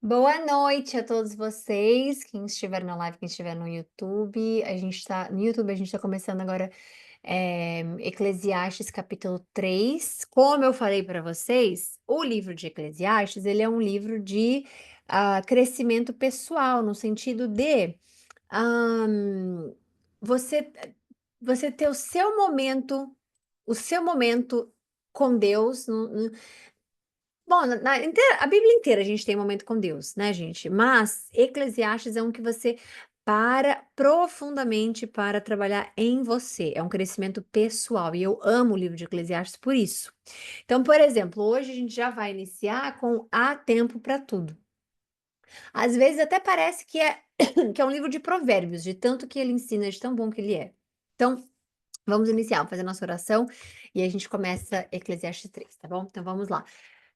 Boa noite a todos vocês, quem estiver na live, quem estiver no YouTube. No YouTube a gente está começando agora Eclesiastes capítulo 3. Como eu falei para vocês, o livro de Eclesiastes, ele é um livro de crescimento pessoal, no sentido de ahn, você, você ter o seu momento com Deus. Bom, a Bíblia inteira a gente tem momento com Deus, né, gente? Mas Eclesiastes é um que você para profundamente para trabalhar em você. É um crescimento pessoal e eu amo o livro de Eclesiastes por isso. Então, por exemplo, hoje a gente já vai iniciar com Há Tempo para Tudo. Às vezes até parece que é que é um livro de provérbios, de tanto que ele ensina, de tão bom que ele é. Então, vamos iniciar, vamos fazer nossa oração e a gente começa Eclesiastes 3, tá bom? Então vamos lá.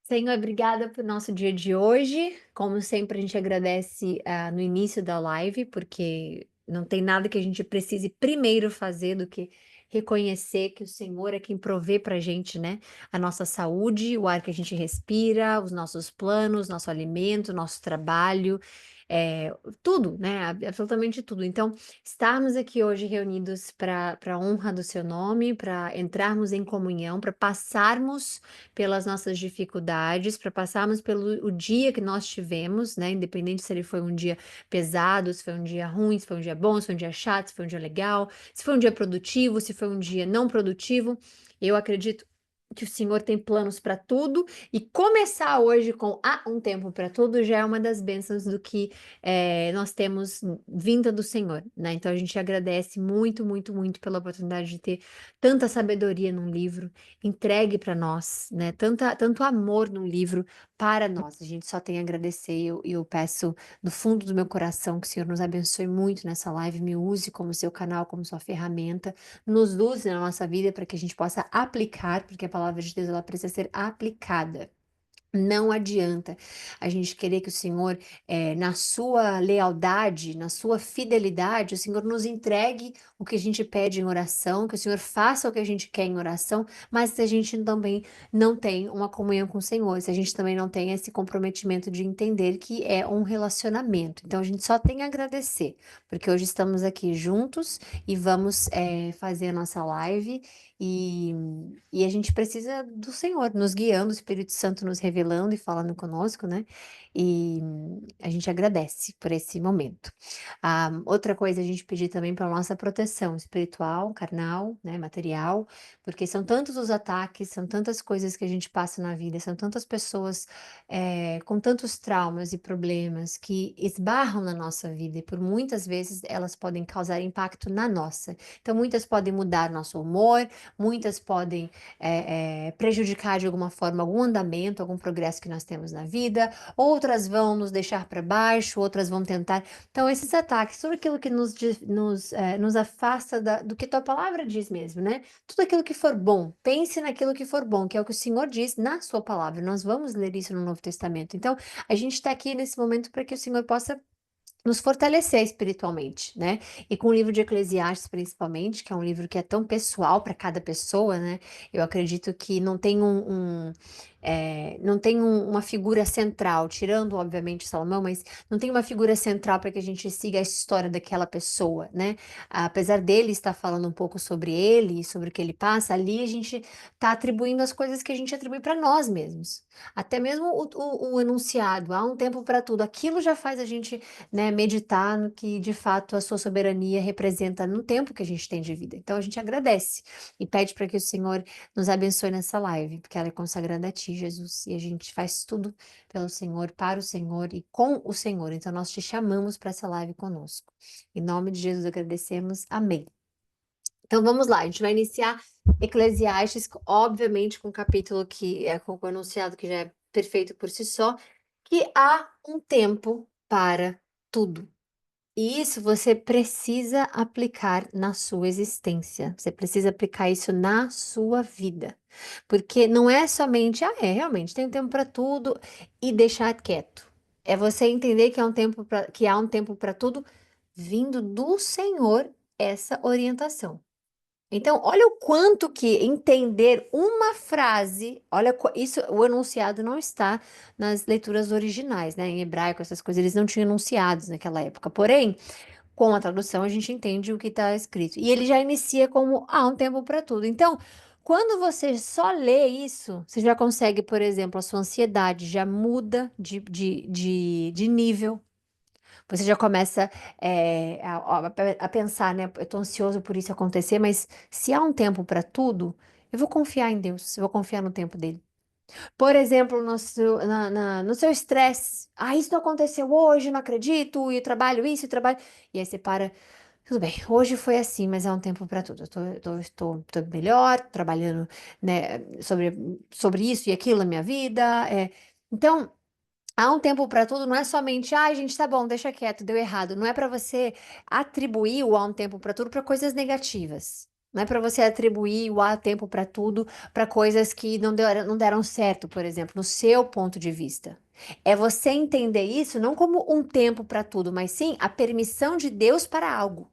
Senhor, obrigada por nosso dia de hoje. Como sempre, a gente agradece no início da live, porque não tem nada que a gente precise primeiro fazer do que reconhecer que o Senhor é quem provê para a gente, né? A nossa saúde, o ar que a gente respira, os nossos planos, nosso alimento, nosso trabalho, tudo, né? Absolutamente tudo. Então, estarmos aqui hoje reunidos para a honra do seu nome, para entrarmos em comunhão, para passarmos pelas nossas dificuldades, para passarmos pelo o dia que nós tivemos, né? Independente se ele foi um dia pesado, se foi um dia ruim, se foi um dia bom, se foi um dia chato, se foi um dia legal, se foi um dia produtivo, se foi um dia não produtivo. Eu acredito que o Senhor tem planos para tudo e começar hoje com há um tempo para tudo já é uma das bênçãos do que nós temos vinda do Senhor, né? Então a gente agradece muito, muito, muito pela oportunidade de ter tanta sabedoria num livro entregue para nós, né? Tanto amor no livro para nós. A gente só tem a agradecer e eu peço do fundo do meu coração que o Senhor nos abençoe muito nessa live, me use como seu canal, como sua ferramenta, nos use na nossa vida para que a gente possa aplicar, porque a palavra de Deus ela precisa ser aplicada. Não adianta a gente querer que o Senhor, na sua lealdade, na sua fidelidade, o Senhor nos entregue o que a gente pede em oração, que o Senhor faça o que a gente quer em oração, mas se a gente também não tem uma comunhão com o Senhor, se a gente também não tem esse comprometimento de entender que é um relacionamento. Então a gente só tem a agradecer, porque hoje estamos aqui juntos e vamos, fazer a nossa live e a gente precisa do Senhor nos guiando, o Espírito Santo nos revelando e falando conosco, né? E a gente agradece por esse momento. Outra coisa, a gente pedir também pela nossa proteção espiritual, carnal, né, material, porque são tantos os ataques, são tantas coisas que a gente passa na vida, são tantas pessoas com tantos traumas e problemas que esbarram na nossa vida e por muitas vezes elas podem causar impacto na nossa. Então, muitas podem mudar nosso humor, muitas podem prejudicar de alguma forma algum andamento, algum progresso que nós temos na vida, outras vão nos deixar para baixo, outras vão tentar. Então, esses ataques, tudo aquilo que nos afasta do que tua palavra diz mesmo, né? Tudo aquilo que for bom, pense naquilo que for bom, que é o que o Senhor diz na sua palavra. Nós vamos ler isso no Novo Testamento. Então, a gente está aqui nesse momento para que o Senhor possa nos fortalecer espiritualmente, né? E com o livro de Eclesiastes, principalmente, que é um livro que é tão pessoal para cada pessoa, né? Eu acredito que não tem uma figura central, tirando, obviamente, Salomão, mas não tem uma figura central para que a gente siga a história daquela pessoa, né? Apesar dele estar falando um pouco sobre ele e sobre o que ele passa, ali a gente está atribuindo as coisas que a gente atribui para nós mesmos. Até mesmo o enunciado, há um tempo para tudo, aquilo já faz a gente, né, meditar no que de fato a sua soberania representa no tempo que a gente tem de vida. Então a gente agradece e pede para que o Senhor nos abençoe nessa live, porque ela é consagrada a Ti, Jesus, e a gente faz tudo pelo Senhor, para o Senhor e com o Senhor. Então nós te chamamos para essa live conosco. Em nome de Jesus agradecemos. Amém. Então vamos lá, a gente vai iniciar Eclesiastes, obviamente com um capítulo que é com o enunciado que já é perfeito por si só, que há um tempo para tudo. E isso você precisa aplicar na sua existência. Você precisa aplicar isso na sua vida. Porque não é somente, realmente, tem um tempo para tudo e deixar quieto. É você entender que que há um tempo para tudo, vindo do Senhor essa orientação. Então, olha o quanto que entender uma frase, olha, isso, o enunciado não está nas leituras originais, né? Em hebraico, essas coisas, eles não tinham enunciados naquela época. Porém, com a tradução, a gente entende o que está escrito. E ele já inicia como há um tempo para tudo. Então, quando você só lê isso, você já consegue, por exemplo, a sua ansiedade já muda de nível. Você já começa a pensar, né? Eu tô ansioso por isso acontecer, mas se há um tempo para tudo, eu vou confiar em Deus, eu vou confiar no tempo dele. Por exemplo, no seu estresse. Ah, isso não aconteceu hoje, não acredito, e eu trabalho isso, e trabalho. E aí você para. Tudo bem, hoje foi assim, mas há um tempo para tudo. Tô melhor, trabalhando, né, sobre isso e aquilo na minha vida. Então. Há um tempo para tudo, não é somente, ai, gente, tá bom, deixa quieto, deu errado. Não é para você atribuir o há um tempo para tudo para coisas negativas. Não é para você atribuir o há tempo para tudo para coisas que não deram certo, por exemplo, no seu ponto de vista. É você entender isso não como um tempo para tudo, mas sim a permissão de Deus para algo.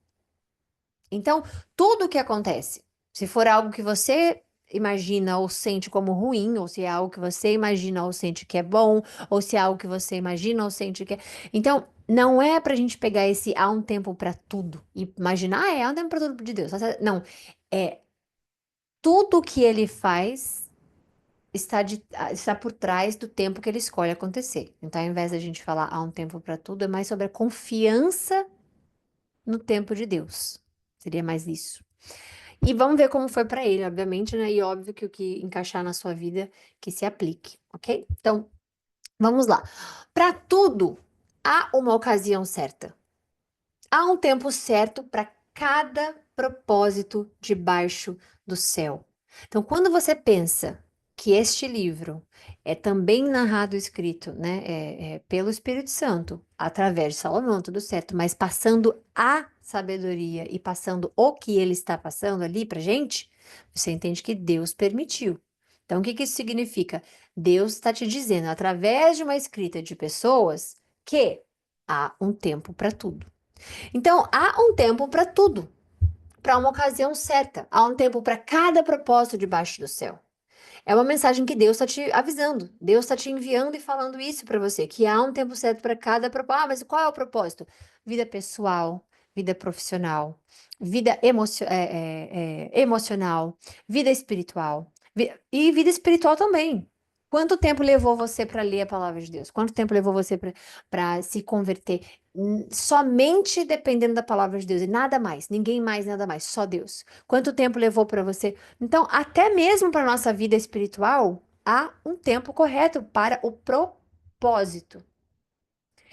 Então, tudo o que acontece, se for algo que você imagina ou sente como ruim, ou se é algo que você imagina ou sente que é bom, ou se é algo que você imagina ou sente que é. Então, não é pra gente pegar esse há um tempo pra tudo e imaginar, há um tempo pra tudo de Deus. Não, é tudo que ele faz está por trás do tempo que ele escolhe acontecer. Então, ao invés da gente falar há um tempo pra tudo, é mais sobre a confiança no tempo de Deus. Seria mais isso. E vamos ver como foi para ele, obviamente, né? E óbvio que o que encaixar na sua vida que se aplique, ok? Então, vamos lá. Para tudo, há uma ocasião certa. Há um tempo certo para cada propósito debaixo do céu. Então, quando você pensa que este livro é também narrado e escrito, né, pelo Espírito Santo, através de Salomão, tudo certo, mas passando a sabedoria e passando o que ele está passando ali para gente, você entende que Deus permitiu. Então, o que que isso significa? Deus está te dizendo, através de uma escrita de pessoas, que há um tempo para tudo. Então, há um tempo para tudo, para uma ocasião certa. Há um tempo para cada propósito debaixo do céu. É uma mensagem que Deus está te avisando. Deus está te enviando e falando isso para você, que há um tempo certo para cada propósito. Ah, mas qual é o propósito? Vida pessoal, vida profissional, vida emocional, vida espiritual. E vida espiritual também. Quanto tempo levou você para ler a palavra de Deus? Quanto tempo levou você para se converter? Somente dependendo da palavra de Deus e nada mais, ninguém mais, nada mais, só Deus. Quanto tempo levou para você? Então, até mesmo para nossa vida espiritual, há um tempo correto para o propósito.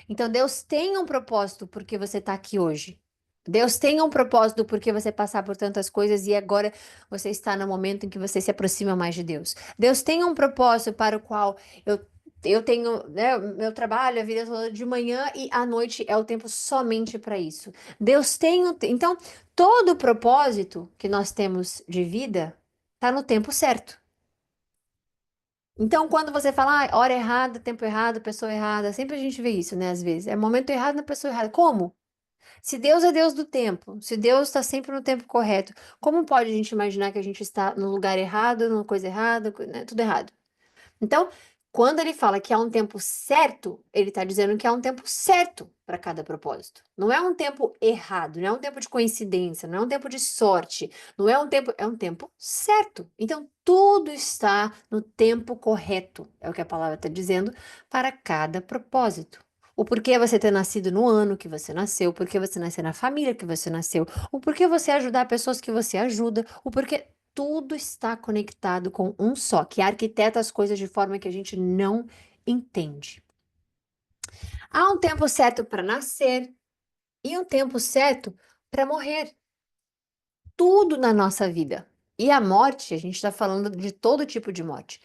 Então, Deus tem um propósito porque você está aqui hoje. Deus tem um propósito porque você passar por tantas coisas e agora você está no momento em que você se aproxima mais de Deus. Deus tem um propósito para o qual eu, eu tenho, né, meu trabalho, a vida toda de manhã e à noite é o tempo somente para isso. Deus tem então todo o propósito que nós temos de vida está no tempo certo. Então, quando você fala, hora errada, tempo errado, pessoa errada, sempre a gente vê isso, né? Às vezes, é momento errado na pessoa errada. Como? Se Deus é Deus do tempo, se Deus está sempre no tempo correto, como pode a gente imaginar que a gente está no lugar errado, numa coisa errada, né? Tudo errado? Então, quando ele fala que há um tempo certo, ele está dizendo que há um tempo certo para cada propósito. Não é um tempo errado, não é um tempo de coincidência, não é um tempo de sorte, não é um tempo, é um tempo certo. Então, tudo está no tempo correto, é o que a palavra está dizendo, para cada propósito. O porquê você ter nascido no ano que você nasceu, o porquê você nascer na família que você nasceu, o porquê você ajudar pessoas que você ajuda, o porquê tudo está conectado com um só, que arquiteta as coisas de forma que a gente não entende. Há um tempo certo para nascer e um tempo certo para morrer. Tudo na nossa vida. E a morte, a gente está falando de todo tipo de morte.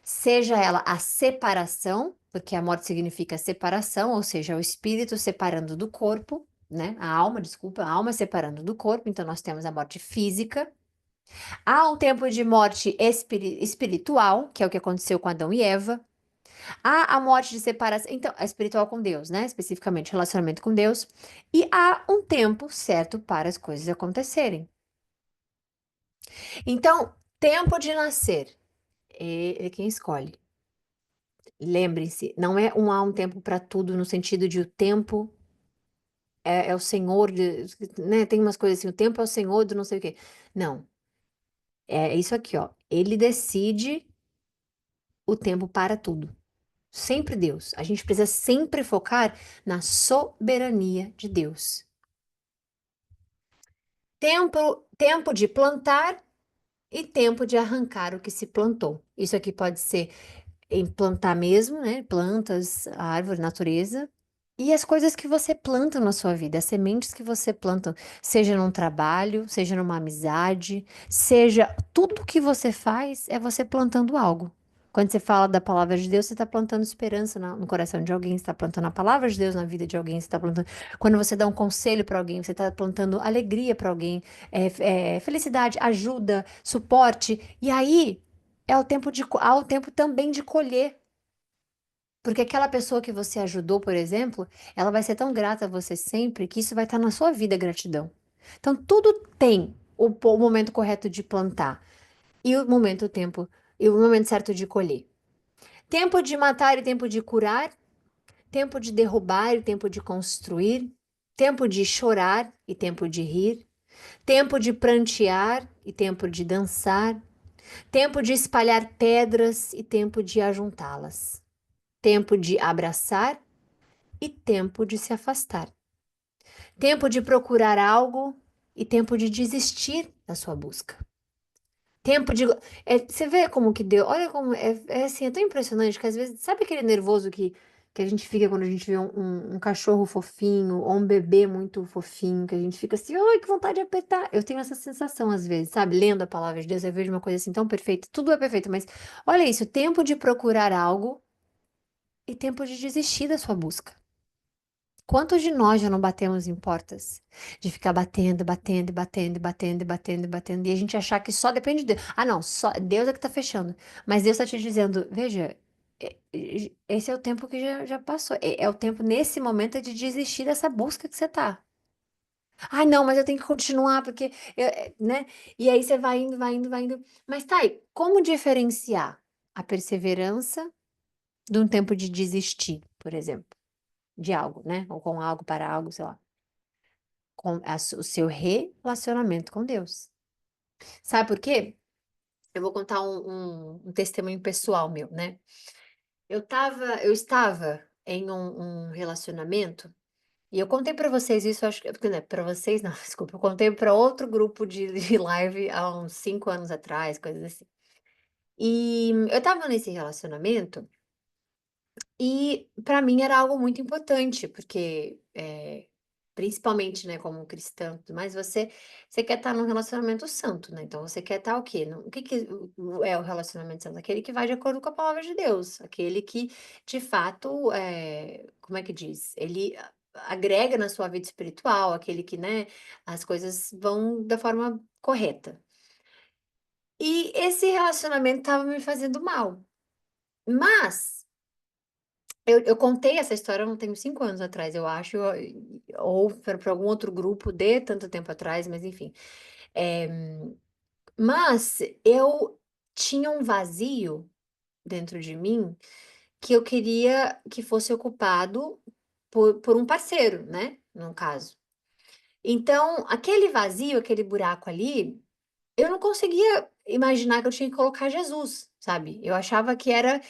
Seja ela a separação, porque a morte significa separação, ou seja, o espírito separando do corpo, né? A alma, desculpa, a alma separando do corpo. Então, nós temos a morte física. Há um tempo de morte espiritual, que é o que aconteceu com Adão e Eva. Há a morte de separação, então, a espiritual com Deus, né? Especificamente, relacionamento com Deus. E há um tempo certo para as coisas acontecerem. Então, tempo de nascer, é quem escolhe. Lembrem-se, não é há um tempo para tudo, no sentido de o tempo é o Senhor, né? Tem umas coisas assim, o tempo é o Senhor do não sei o quê. Não, é isso aqui, ó. Ele decide o tempo para tudo. Sempre Deus. A gente precisa sempre focar na soberania de Deus. Tempo de plantar e tempo de arrancar o que se plantou. Isso aqui pode ser em plantar mesmo, né? Plantas, árvore, natureza. E as coisas que você planta na sua vida, as sementes que você planta, seja num trabalho, seja numa amizade, seja tudo que você faz é você plantando algo. Quando você fala da palavra de Deus, você está plantando esperança no coração de alguém, você está plantando a palavra de Deus na vida de alguém, você está plantando. Quando você dá um conselho para alguém, você está plantando alegria para alguém, felicidade, ajuda, suporte. E aí há o tempo também de colher. Porque aquela pessoa que você ajudou, por exemplo, ela vai ser tão grata a você sempre que isso vai estar na sua vida, gratidão. Então, tudo tem o momento correto de plantar e o tempo, e o momento certo de colher. Tempo de matar e tempo de curar, tempo de derrubar e tempo de construir, tempo de chorar e tempo de rir, tempo de prantear e tempo de dançar, tempo de espalhar pedras e tempo de ajuntá-las, tempo de abraçar e tempo de se afastar, tempo de procurar algo e tempo de desistir da sua busca. Tempo de. Você vê como que deu. Olha como. É assim, é tão impressionante que às vezes. Sabe aquele nervoso que a gente fica quando a gente vê um cachorro fofinho ou um bebê muito fofinho, que a gente fica assim, ai, que vontade de apertar. Eu tenho essa sensação às vezes, sabe? Lendo a palavra de Deus, eu vejo uma coisa assim tão perfeita. Tudo é perfeito, mas olha isso: tempo de procurar algo e tempo de desistir da sua busca. Quantos de nós já não batemos em portas? De ficar batendo, batendo, batendo, batendo, batendo, batendo, e a gente achar que só depende de Deus. Ah, não, só Deus é que tá fechando. Mas Deus tá te dizendo, veja, esse é o tempo que já passou. É o tempo, nesse momento, é de desistir dessa busca que você tá. Ah, não, mas eu tenho que continuar, porque, né? E aí você vai indo, vai indo, vai indo. Mas tá aí, como diferenciar a perseverança de um tempo de desistir, por exemplo? De algo, né? Ou com algo para algo, sei lá. O seu relacionamento com Deus. Sabe por quê? Eu vou contar um testemunho pessoal meu, né? Eu estava em um relacionamento e eu contei para vocês isso, acho que, né, para vocês não, desculpa, eu contei para outro grupo de live há uns 5 anos atrás, coisas assim. E eu estava nesse relacionamento. E para mim era algo muito importante, porque, principalmente, né, como cristã e tudo mais, você quer estar num relacionamento santo, né, então você quer estar o quê? O que que é o relacionamento santo? Aquele que vai de acordo com a palavra de Deus, aquele que de fato, como é que diz? Ele agrega na sua vida espiritual, aquele que, né, as coisas vão da forma correta. E esse relacionamento estava me fazendo mal, mas eu contei essa história, eu não tenho 5 anos atrás, eu acho, ou para algum outro grupo de tanto tempo atrás, mas enfim. Eh, mas eu tinha um vazio dentro de mim, que eu queria que fosse ocupado por um parceiro, né, no caso. Então, aquele vazio, aquele buraco ali, eu não conseguia imaginar que eu tinha que colocar Jesus, sabe. Eu achava que era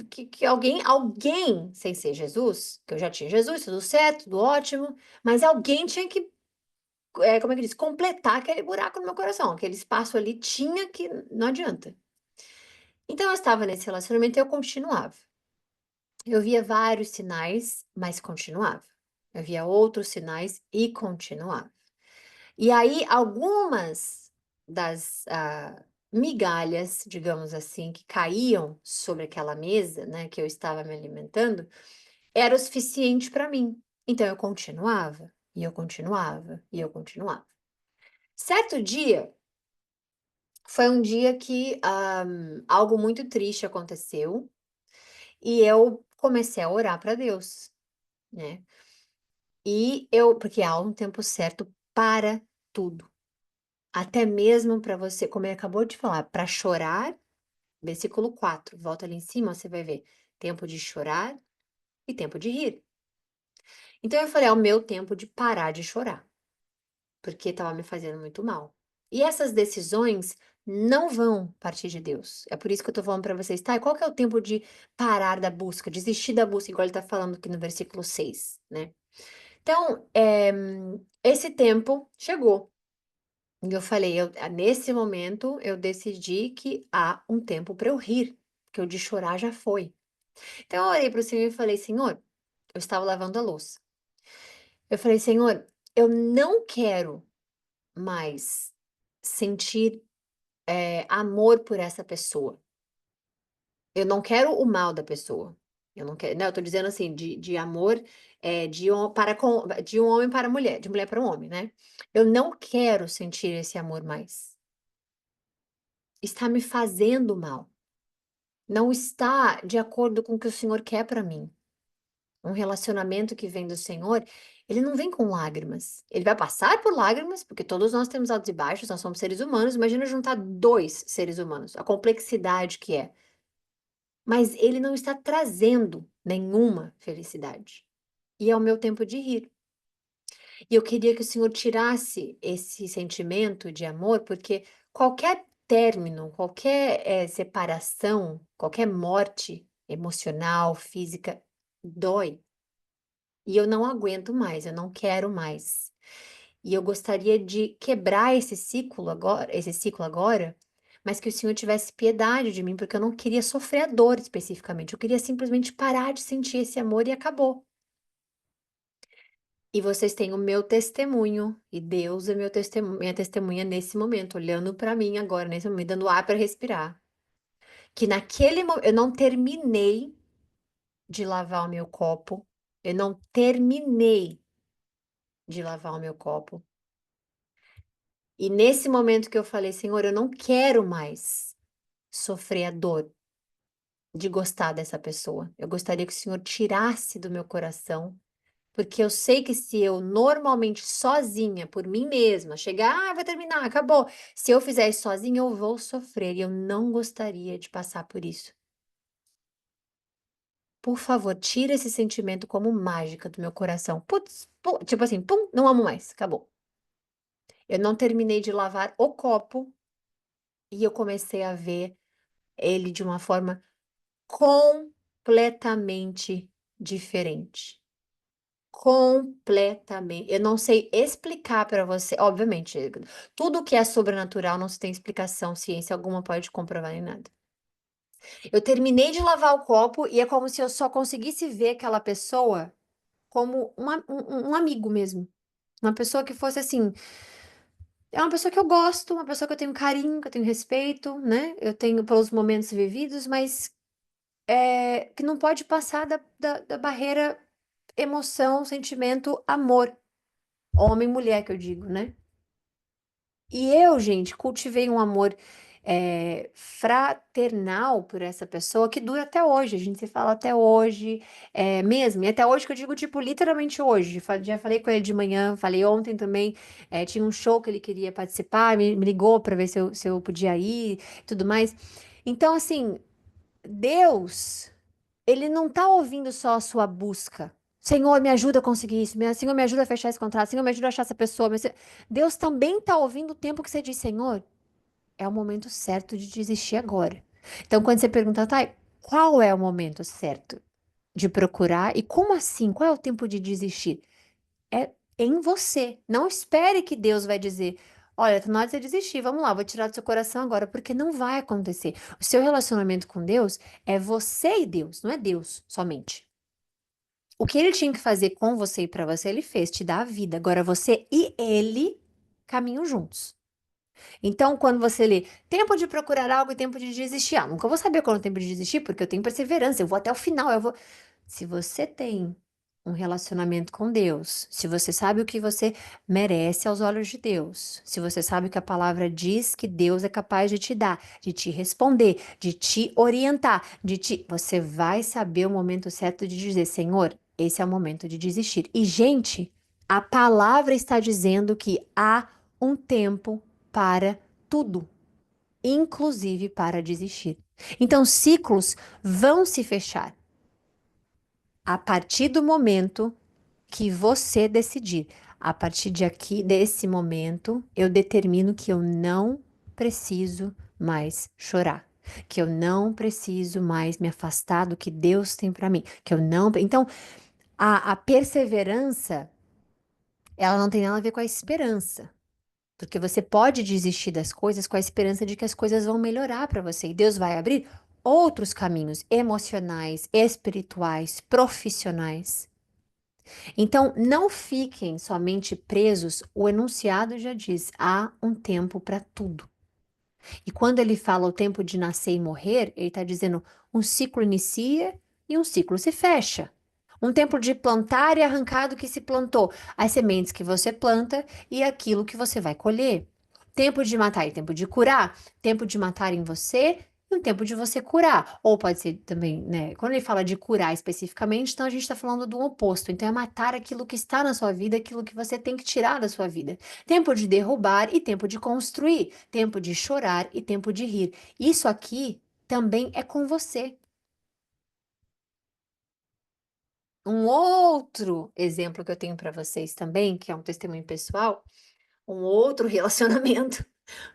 que alguém, sem ser Jesus, que eu já tinha Jesus, tudo certo, tudo ótimo, mas alguém tinha que, como é que diz? Completar aquele buraco no meu coração, aquele espaço ali tinha que não adianta. Então eu estava nesse relacionamento e eu continuava. Eu via vários sinais, mas continuava. Eu via outros sinais e continuava. E aí algumas das, migalhas, digamos assim, que caíam sobre aquela mesa, né, que eu estava me alimentando, era o suficiente para mim. Então eu continuava, e eu continuava, e eu continuava. Certo dia, foi um dia que, algo muito triste aconteceu, e eu comecei a orar para Deus, né. Porque há um tempo certo para tudo. Até mesmo para você, como ele acabou de falar, para chorar, versículo 4, volta ali em cima, você vai ver, tempo de chorar e tempo de rir. Então eu falei: "É o meu tempo de parar de chorar", porque estava me fazendo muito mal. E essas decisões não vão partir de Deus. É por isso que eu tô falando para vocês: "Tá, e qual que é o tempo de parar da busca, desistir da busca?", igual ele tá falando aqui no versículo 6, né. Então, esse tempo chegou. E eu falei: nesse momento, eu decidi que há um tempo para eu rir, que o de chorar já foi". Então eu orei para o Senhor e falei: "Senhor", eu estava lavando a louça. Eu falei: "Senhor, eu não quero mais sentir, amor por essa pessoa. Eu não quero o mal da pessoa. Eu não quero, não, eu tô dizendo assim, de amor, de um homem para mulher, de mulher para um homem, né. Eu não quero sentir esse amor mais. Está me fazendo mal. Não está de acordo com o que o Senhor quer para mim". Um relacionamento que vem do Senhor, ele não vem com lágrimas. Ele vai passar por lágrimas, porque todos nós temos altos e baixos, nós somos seres humanos. Imagina juntar 2 seres humanos, a complexidade que é. Mas ele não está trazendo nenhuma felicidade. E é o meu tempo de rir. E eu queria que o Senhor tirasse esse sentimento de amor, porque qualquer término, qualquer, separação, qualquer morte emocional, física, dói. E eu não aguento mais, eu não quero mais. E eu gostaria de quebrar esse ciclo agora, mas que o Senhor tivesse piedade de mim, porque eu não queria sofrer a dor especificamente, eu queria simplesmente parar de sentir esse amor e acabou. E vocês têm o meu testemunho, e Deus é minha testemunha nesse momento, olhando para mim agora, nesse momento, dando ar para respirar. Que naquele momento eu não terminei de lavar o meu copo, eu não terminei de lavar o meu copo. E nesse momento que eu falei: "Senhor, eu não quero mais sofrer a dor de gostar dessa pessoa. Eu gostaria que o Senhor tirasse do meu coração, porque eu sei que se eu normalmente sozinha, por mim mesma, chegar: 'Ah, vai terminar, acabou', se eu fizer isso sozinha, eu vou sofrer e eu não gostaria de passar por isso. Por favor, tira esse sentimento como mágica do meu coração". Putz, tipo assim, pum, não amo mais, acabou. Eu não terminei de lavar o copo e eu comecei a ver ele de uma forma completamente diferente. Completamente. Eu não sei explicar para você, obviamente, tudo que é sobrenatural não se tem explicação, ciência alguma pode comprovar em nada. Eu terminei de lavar o copo e é como se eu só conseguisse ver aquela pessoa como um amigo mesmo. Uma pessoa que fosse assim, é uma pessoa que eu gosto, uma pessoa que eu tenho carinho, que eu tenho respeito, né, eu tenho pelos momentos vividos, mas que não pode passar da barreira emoção, sentimento, amor, homem e mulher que eu digo, né. E eu, gente, cultivei um amor, fraternal por essa pessoa que dura até hoje, a gente se fala até hoje, mesmo, e até hoje que eu digo, tipo, literalmente hoje, já falei com ele de manhã, falei ontem também, tinha um show que ele queria participar, me ligou para ver se eu podia ir, tudo mais. Então assim, Deus, ele não está ouvindo só a sua busca. Senhor, me ajuda a conseguir isso. Senhor, me ajuda a fechar esse contrato. Senhor, me ajuda a achar essa pessoa. Deus também está ouvindo o tempo que você diz, Senhor, é o momento certo de desistir agora. Então, quando você pergunta, tá, qual é o momento certo de procurar e como assim? Qual é o tempo de desistir? É em você. Não espere que Deus vai dizer: "Olha, tá na hora de você desistir, vamos lá, vou tirar do seu coração agora", porque não vai acontecer. O seu relacionamento com Deus é você e Deus, não é Deus somente. O que ele tinha que fazer com você e para você, ele fez, te dar a vida. Agora você e ele caminham juntos. Então, quando você lê tempo de procurar algo e tempo de desistir, nunca vou saber quando é o tempo de desistir, porque eu tenho perseverança, eu vou até o final, eu vou. Se você tem um relacionamento com Deus, se você sabe o que você merece aos olhos de Deus, se você sabe que a palavra diz que Deus é capaz de te dar, de te responder, de te orientar, você vai saber o momento certo de dizer, Senhor, esse é o momento de desistir. E, gente, a palavra está dizendo que há um tempo para tudo, inclusive para desistir. Então, ciclos vão se fechar a partir do momento que você decidir. A partir de aqui, desse momento, eu determino que eu não preciso mais chorar, que eu não preciso mais me afastar do que Deus tem para mim, que eu não. Então, a perseverança, ela não tem nada a ver com a esperança. Porque você pode desistir das coisas com a esperança de que as coisas vão melhorar para você. E Deus vai abrir outros caminhos emocionais, espirituais, profissionais. Então, não fiquem somente presos. O enunciado já diz: há um tempo para tudo. E quando ele fala o tempo de nascer e morrer, ele está dizendo um ciclo inicia e um ciclo se fecha. Um tempo de plantar e arrancar do que se plantou, as sementes que você planta e aquilo que você vai colher. Tempo de matar e tempo de curar, tempo de matar em você e um tempo de você curar. Ou pode ser também, né? Quando ele fala de curar especificamente, então a gente está falando do oposto. Então é matar aquilo que está na sua vida, aquilo que você tem que tirar da sua vida. Tempo de derrubar e tempo de construir. Tempo de chorar e tempo de rir. Isso aqui também é com você. Um outro exemplo que eu tenho para vocês também, que é um testemunho pessoal, um outro relacionamento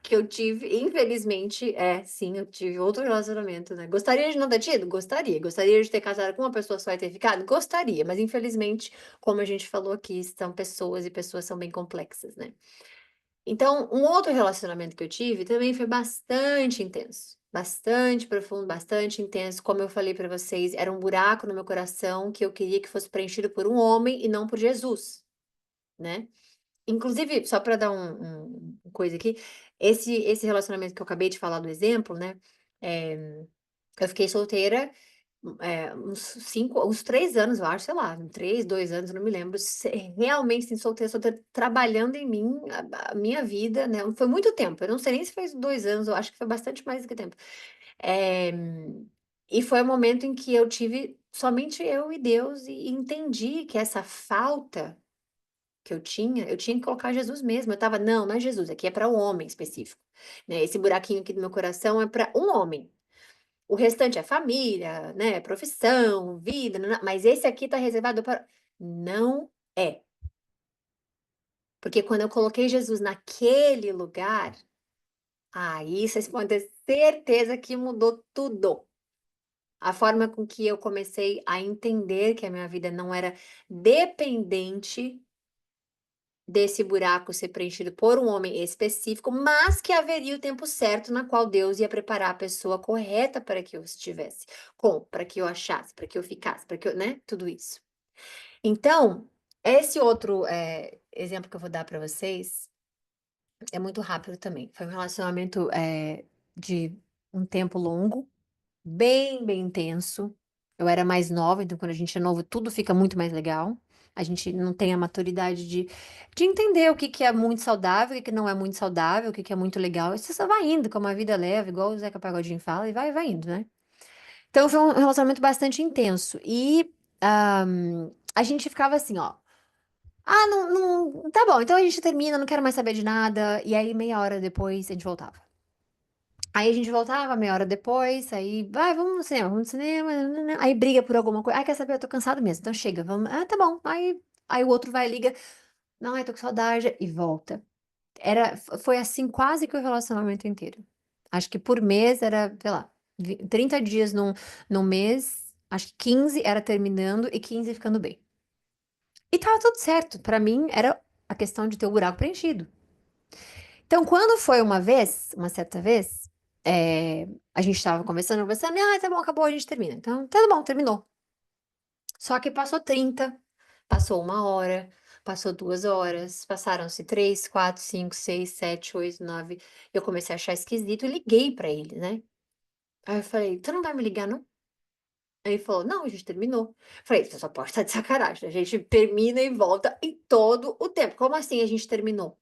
que eu tive, infelizmente, sim, eu tive outro relacionamento, né? Gostaria de não ter tido? Gostaria. Gostaria de ter casado com uma pessoa só e ter ficado? Gostaria, mas infelizmente, como a gente falou aqui, são pessoas e pessoas são bem complexas, né? Então, um outro relacionamento que eu tive também foi bastante intenso, bastante profundo, bastante intenso. Como eu falei para vocês, era um buraco no meu coração que eu queria que fosse preenchido por um homem e não por Jesus, né? Inclusive, só para dar um coisa aqui, esse relacionamento que eu acabei de falar do exemplo, né? eh, eu fiquei solteira, uns 3 anos, eu acho, sei lá, 3, 2 anos, eu não me lembro, realmente, assim, solteira, solteira, trabalhando em mim, a minha vida, né, foi muito tempo, eu não sei nem se fez 2 anos, eu acho que foi bastante mais do que tempo. Eh, e foi o momento em que eu tive somente eu e Deus e entendi que essa falta que eu tinha que colocar Jesus mesmo, eu estava: "Não, não é Jesus, aqui é para um homem específico", né, esse buraquinho aqui do meu coração é para um homem. O restante é família, né, profissão, vida, mas esse aqui tá reservado para não é. Porque quando eu coloquei Jesus naquele lugar, aí vocês podem ter certeza que mudou tudo. A forma com que eu comecei a entender que a minha vida não era dependente desse buraco ser preenchido por um homem específico, mas que haveria o tempo certo na qual Deus ia preparar a pessoa correta para que eu estivesse para que eu achasse, para que eu ficasse, para que eu, né, tudo isso. Então, esse outro, exemplo que eu vou dar para vocês é muito rápido também. Foi um relacionamento, de um tempo longo, bem, bem intenso. Eu era mais nova, então quando a gente é novo tudo fica muito mais legal. A gente não tem a maturidade de entender o que que é muito saudável, o que que não é muito saudável, o que que é muito legal. E você só vai indo, como a vida leva, igual o Zeca Pagodinho fala, e vai indo, né. Então foi um relacionamento bastante intenso e, a gente ficava assim, ó: "Ah, não tá bom, então a gente termina, não quero mais saber de nada", e aí meia hora depois a gente voltava. Aí a gente voltava meia hora depois, aí: "Vai, vamos no cinema, nã-nã-nã", aí briga por alguma coisa: "Ai, quer saber, eu tô cansado mesmo, então chega, vamos, ah, tá bom", aí o outro vai e liga: "Não, ai, tô com saudade", e volta. Foi assim quase que o relacionamento inteiro. Acho que por mês era, sei lá, 30 dias num mês, acho que 15 era terminando e 15 ficando bem. E estava tudo certo, pra mim era a questão de ter o buraco preenchido. Então, quando foi uma certa vez, a gente estava conversando, conversando, e: "Ah, tá bom, acabou, a gente termina". Então, tá bom, terminou. Só que passou 30, passou 1 hora, passou 2 horas, passaram-se 3, 4, 5, 6, 7, 8, 9. Eu comecei a achar esquisito e liguei pra ele, né. Aí eu falei: "Tu não vai me ligar não?" Aí ele falou: "Não, a gente terminou". Falei: "Você só pode estar de sacanagem, a gente termina e volta em todo o tempo, como assim a gente terminou?"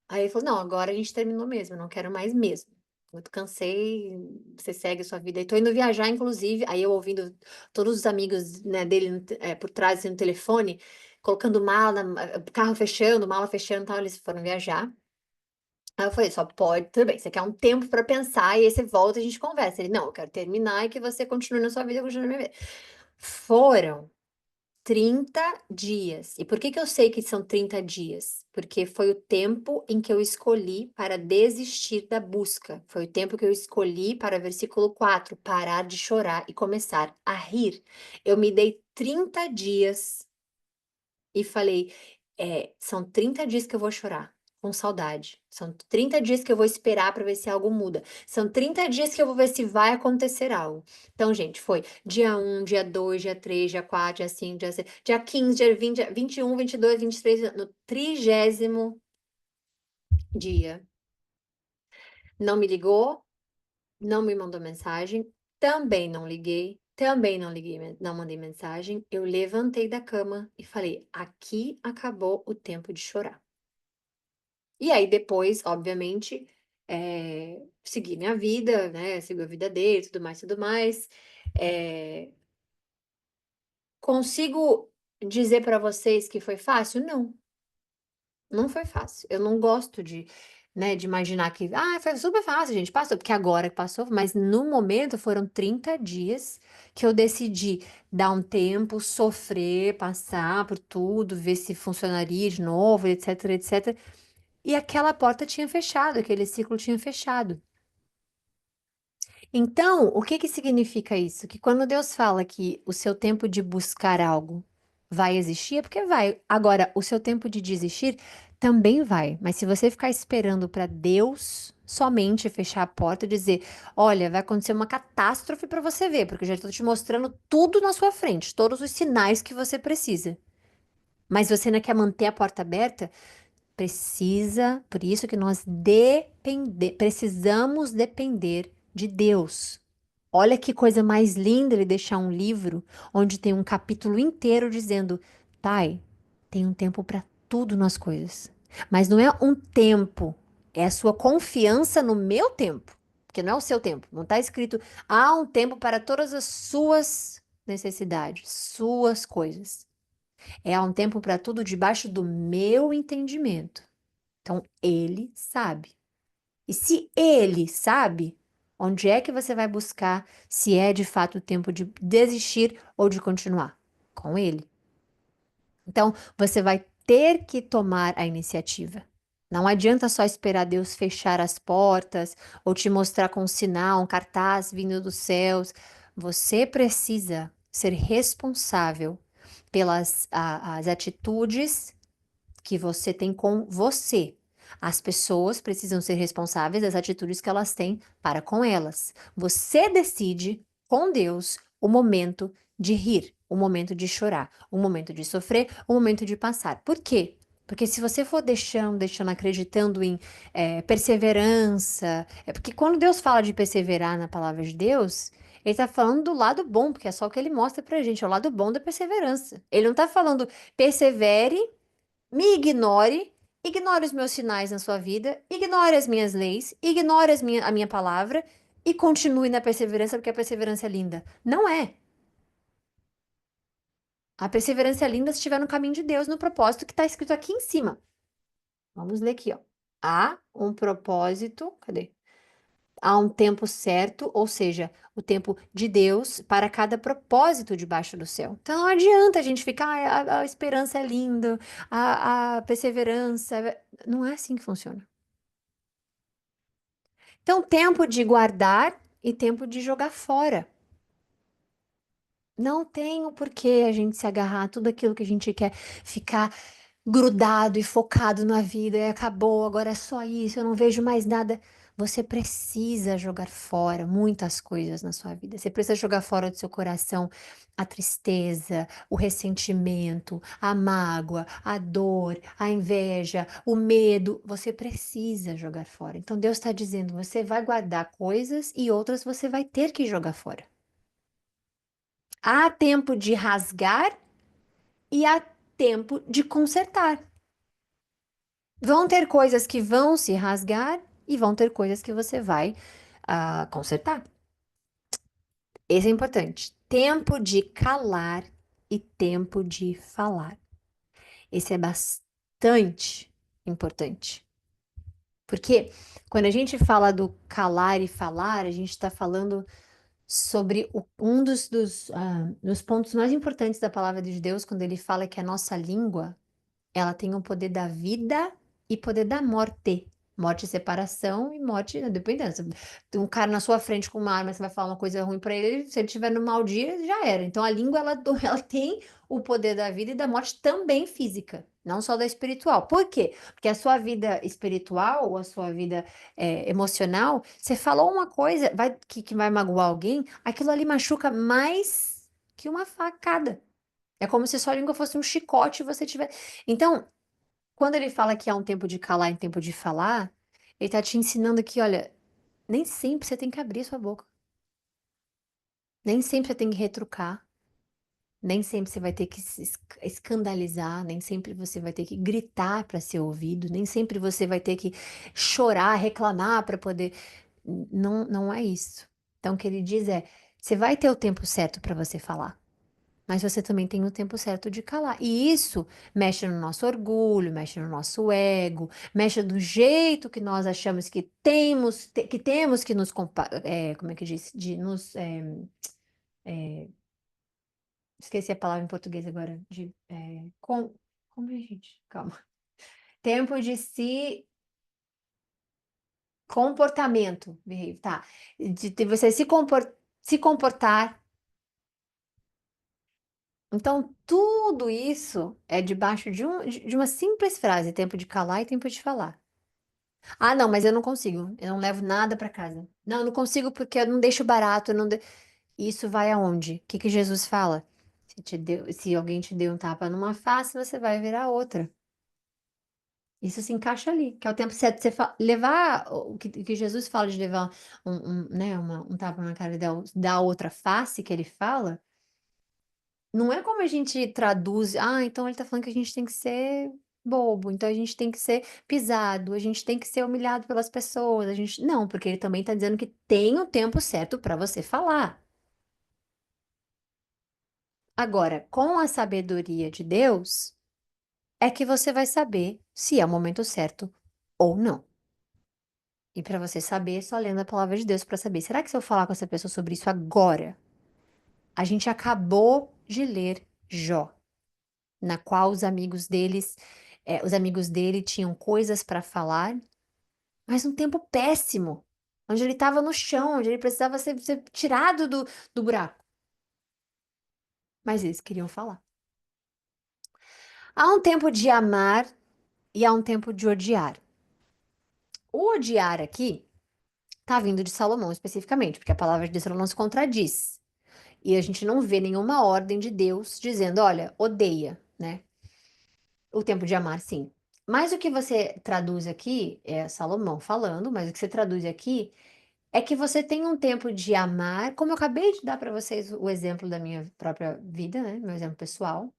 Aí ele falou: "Não, agora a gente terminou mesmo, eu não quero mais mesmo. Eu cansei, você segue a sua vida aí". Tô indo viajar inclusive, aí eu ouvindo todos os amigos, né, dele por trás, assim, no telefone, colocando mala, carro fechando, mala fechando e tal, eles foram viajar. Aí eu falei, só pode, tudo bem, você quer um tempo pra pensar e aí você volta e a gente conversa. Ele, não, eu quero terminar e que você continue na sua vida, eu continuo na minha vida. Foram 30 dias. E por que que eu sei que são 30 dias? Porque foi o tempo em que eu escolhi para desistir da busca. Foi o tempo que eu escolhi para versículo 4 parar de chorar e começar a rir. Eu me dei 30 dias e falei: são 30 dias que eu vou chorar, com saudade. São 30 dias que eu vou esperar para ver se algo muda. São 30 dias que eu vou ver se vai acontecer algo. Então, gente, foi dia 1, dia 2, dia 3, dia 4, dia 5, dia 6, dia 15, dia 20, dia 21, 22, 23, no 30º dia. Não me ligou, não me mandou mensagem, também não liguei, não mandei mensagem. Eu levantei da cama e falei: "Aqui acabou o tempo de chorar". E aí depois, obviamente, segui minha vida, né, sigo a vida dele, tudo mais, tudo mais. Eh, consigo dizer para vocês que foi fácil? Não, não foi fácil. Eu não gosto de, né, de imaginar que: "Ah, foi super fácil, gente, passou", porque agora que passou, mas no momento foram 30 dias que eu decidi dar um tempo, sofrer, passar por tudo, ver se funcionaria de novo, etc, etc. E aquela porta tinha fechado, aquele ciclo tinha fechado. Então, o que que significa isso? Que quando Deus fala que o seu tempo de buscar algo vai existir, é porque vai. Agora, o seu tempo de desistir também vai. Mas se você ficar esperando para Deus somente fechar a porta e dizer: "Olha, vai acontecer uma catástrofe para você ver, porque eu já estou te mostrando tudo na sua frente, todos os sinais que você precisa". Mas você ainda quer manter a porta aberta? Precisa, por isso que nós precisamos depender de Deus. Olha que coisa mais linda ele deixar um livro onde tem um capítulo inteiro dizendo: Pai, tem um tempo para tudo nas coisas. Mas não é um tempo, é a sua confiança no meu tempo, porque não é o seu tempo. Não está escrito: há um tempo para todas as suas necessidades, suas coisas. Há um tempo para tudo debaixo do meu entendimento. Então, ele sabe. E se ele sabe, onde é que você vai buscar se é de fato o tempo de desistir ou de continuar? Com ele. Então, você vai ter que tomar a iniciativa. Não adianta só esperar Deus fechar as portas ou te mostrar com um sinal, um cartaz vindo dos céus. Você precisa ser responsável pelas as atitudes que você tem com você. As pessoas precisam ser responsáveis das atitudes que elas têm para com elas. Você decide com Deus o momento de rir, o momento de chorar, o momento de sofrer, o momento de passar. Por quê? Porque se você for deixando, acreditando em perseverança, é porque quando Deus fala de perseverar na palavra de Deus, ele está falando do lado bom, porque é só o que ele mostra pra gente, é o lado bom da perseverança. Ele não está falando persevere, me ignore, ignore os meus sinais na sua vida, ignore as minhas leis, ignore a minha palavra e continue na perseverança, porque a perseverança é linda. Não é. A perseverança é linda se estiver no caminho de Deus, no propósito que está escrito aqui em cima. Vamos ler aqui, ó. Há um propósito, cadê? Há um tempo certo, ou seja, o tempo de Deus para cada propósito debaixo do céu. Então não adianta a gente ficar, a esperança é linda, a perseverança. Não é assim que funciona. Então, tempo de guardar e tempo de jogar fora. Não tem o porquê a gente se agarrar a tudo aquilo que a gente quer ficar grudado e focado na vida, e acabou, agora é só isso, eu não vejo mais nada. Você precisa jogar fora muitas coisas na sua vida. Você precisa jogar fora do seu coração a tristeza, o ressentimento, a mágoa, a dor, a inveja, o medo. Você precisa jogar fora. Então Deus está dizendo: você vai guardar coisas e outras você vai ter que jogar fora. Há tempo de rasgar e há tempo de consertar. Vão ter coisas que vão se rasgar e vão ter coisas que você vai consertar. Esse é importante. Tempo de calar e tempo de falar. Esse é bastante importante. Porque quando a gente fala do calar e falar, a gente está falando sobre um dos pontos mais importantes da palavra de Deus, quando ele fala que a nossa língua ela tem o poder da vida e poder da morte. Morte e separação e morte, dependendo. Se tem um cara na sua frente com uma arma, você vai falar uma coisa ruim para ele, se ele tiver no mau dia, já era. Então a língua ela, ela tem o poder da vida e da morte também física, não só da espiritual. Por quê? Porque a sua vida espiritual ou a sua vida emocional, você falou uma coisa que vai magoar alguém, aquilo ali machuca mais que uma facada. É como se sua língua fosse um chicote e você tiver. Então, quando ele fala que há um tempo de calar e um tempo de falar, ele tá te ensinando que, olha, nem sempre você tem que abrir sua boca. Nem sempre você tem que retrucar. Nem sempre você vai ter que se escandalizar. Nem sempre você vai ter que gritar para ser ouvido. Nem sempre você vai ter que chorar, reclamar para poder. Não, não é isso. Então, o que ele diz é: você vai ter o tempo certo para você falar. Mas você também tem o tempo certo de calar. E isso mexe no nosso orgulho, mexe no nosso ego, mexe do jeito que nós achamos que temos que nos como é que diz? De nos é, esqueci a palavra em português agora. Como é, gente? Calma. Tempo de se comportamento, tá? De você se comportar. Então, tudo isso é debaixo de uma simples frase, tempo de calar e tempo de falar. Ah, não, mas eu não consigo. Eu não levo nada para casa. Não, eu não consigo porque eu não deixo barato. Eu não de- Isso vai aonde? O que que Jesus fala? Se alguém te deu um tapa numa face, você vai virar outra. Isso se encaixa ali, que é o tempo certo de você levar o que Jesus fala de levar né, um tapa na cara da outra face que ele fala. Não é como a gente traduz, então ele tá falando que a gente tem que ser bobo, então a gente tem que ser pisado, a gente tem que ser humilhado pelas pessoas, a gente não, porque ele também tá dizendo que tem o tempo certo para você falar. Agora, com a sabedoria de Deus, é que você vai saber se é o momento certo ou não. E para você saber, é só lendo a palavra de Deus para saber, será que se eu falar com essa pessoa sobre isso agora, a gente acabou de ler Jó, na qual os amigos dele tinham coisas para falar, mas um tempo péssimo, onde ele estava no chão, onde ele precisava ser tirado do buraco. Mas eles queriam falar. Há um tempo de amar e há um tempo de odiar. O odiar aqui está vindo de Salomão especificamente, porque a palavra de Deus ela não se contradiz. E a gente não vê nenhuma ordem de Deus dizendo, olha, odeia, né? O tempo de amar, sim. Mas o que você traduz aqui é Salomão falando, mas o que você traduz aqui é que você tem um tempo de amar, como eu acabei de dar para vocês o exemplo da minha própria vida, né? Meu exemplo pessoal,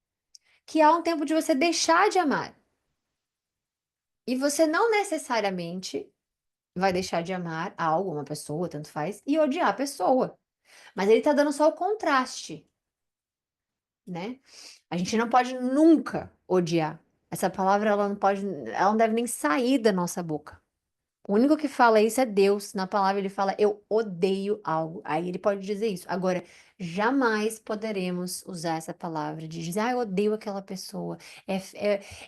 que há um tempo de você deixar de amar. E você não necessariamente vai deixar de amar algo, uma pessoa, tanto faz, e odiar a pessoa. Mas ele tá dando só o contraste, né? A gente não pode nunca odiar. Essa palavra ela não deve nem sair da nossa boca. O único que fala isso é Deus. Na palavra ele fala, eu odeio algo. Aí ele pode dizer isso. Agora, jamais poderemos usar essa palavra de dizer, eu odeio aquela pessoa.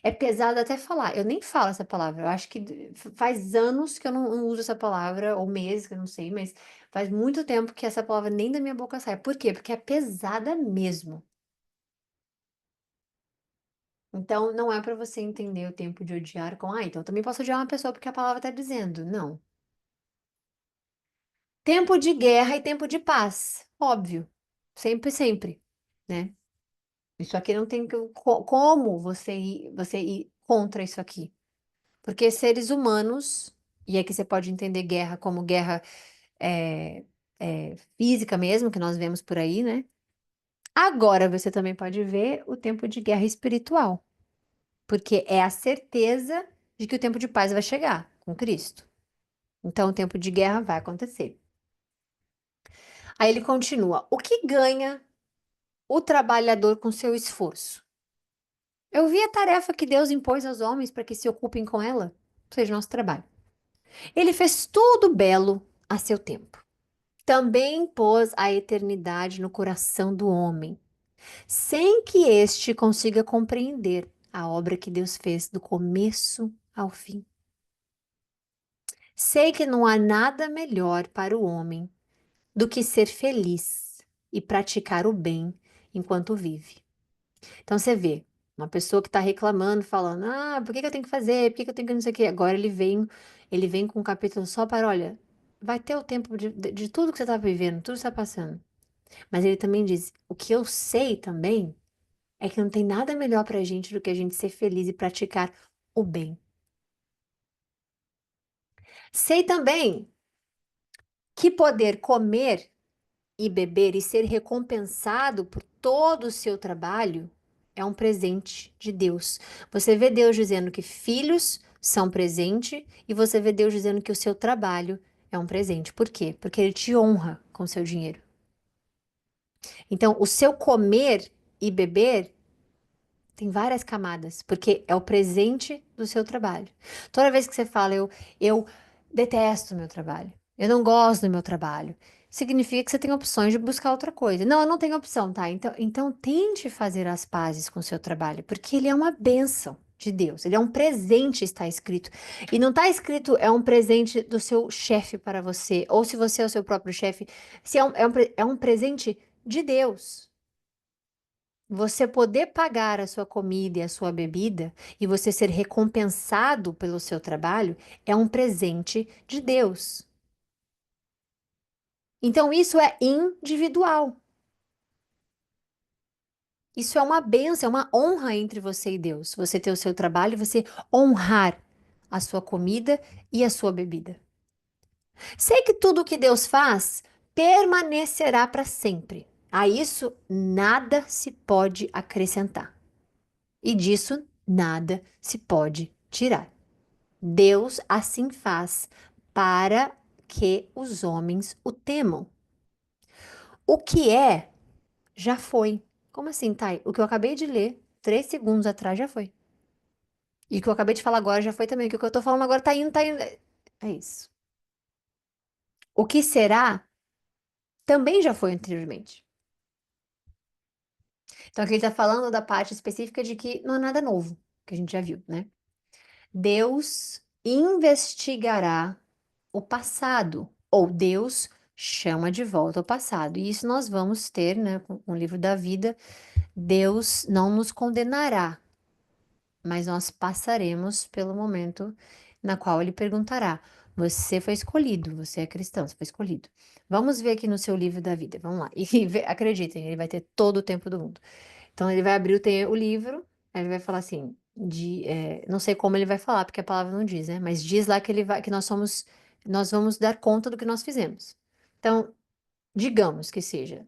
É pesado até falar. Eu nem falo essa palavra. Eu acho que faz anos que eu não uso essa palavra, ou meses que eu não sei, mas faz muito tempo que essa palavra nem da minha boca sai. Por quê? Porque é pesada mesmo. Então, não é para você entender o tempo de odiar com, então eu também posso odiar uma pessoa porque a palavra está dizendo. Não. Tempo de guerra e tempo de paz, óbvio. Sempre, sempre, né? Isso aqui não tem como você ir contra isso aqui. Porque seres humanos, e aqui você pode entender guerra como guerra é, física mesmo, que nós vemos por aí, né? Agora você também pode ver o tempo de guerra espiritual, porque é a certeza de que o tempo de paz vai chegar com Cristo. Então o tempo de guerra vai acontecer. Aí ele continua: o que ganha o trabalhador com seu esforço? Eu vi a tarefa que Deus impôs aos homens para que se ocupem com ela, ou seja, nosso trabalho. Ele fez tudo belo a seu tempo. Também pôs a eternidade no coração do homem, sem que este consiga compreender a obra que Deus fez do começo ao fim. Sei que não há nada melhor para o homem do que ser feliz e praticar o bem enquanto vive. Então você vê, uma pessoa que está reclamando, falando, por que que eu tenho que fazer? Por que que eu tenho que não sei o quê? Agora ele vem com um capítulo só para, olha, vai ter o tempo de tudo que você está vivendo, tudo que está passando. Mas ele também diz, o que eu sei também é que não tem nada melhor para a gente do que a gente ser feliz e praticar o bem. Sei também que poder comer e beber e ser recompensado por todo o seu trabalho é um presente de Deus. Você vê Deus dizendo que filhos são presente e você vê Deus dizendo que o seu trabalho é um presente. Por quê? Porque ele te honra com seu dinheiro. Então, o seu comer e beber tem várias camadas, porque é o presente do seu trabalho. Toda vez que você fala, eu detesto o meu trabalho, eu não gosto do meu trabalho, significa que você tem opções de buscar outra coisa. Não, eu não tenho opção, tá? Então tente fazer as pazes com o seu trabalho, porque ele é uma bênção de Deus, ele é um presente, está escrito. E não está escrito é um presente do seu chefe para você, ou se você é o seu próprio chefe, se é um presente de Deus. Você poder pagar a sua comida e a sua bebida e você ser recompensado pelo seu trabalho é um presente de Deus. Então, isso é individual. Isso é uma bênção, é uma honra entre você e Deus. Você ter o seu trabalho e você honrar a sua comida e a sua bebida. Sei que tudo o que Deus faz permanecerá para sempre. A isso nada se pode acrescentar. E disso nada se pode tirar. Deus assim faz para que os homens o temam. O que é, já foi. Como assim, Thay? O que eu acabei de ler 3 segundos atrás já foi. E o que eu acabei de falar agora já foi também. O que eu tô falando agora tá indo, tá indo. É isso. O que será também já foi anteriormente. Então aqui ele tá falando da parte específica de que não é nada novo, que a gente já viu, né? Deus investigará o passado, ou Deus chama de volta o passado. E isso nós vamos ter, né, com o livro da vida. Deus não nos condenará, mas nós passaremos pelo momento na qual ele perguntará: Você foi escolhido, você é cristão, você foi escolhido. Vamos ver aqui no seu livro da vida, vamos lá. E acreditem, ele vai ter todo o tempo do mundo. Então ele vai abrir o livro, aí ele vai falar assim, não sei como ele vai falar, porque a palavra não diz, né? Mas diz lá que ele vai, que nós vamos dar conta do que nós fizemos. Então, digamos que seja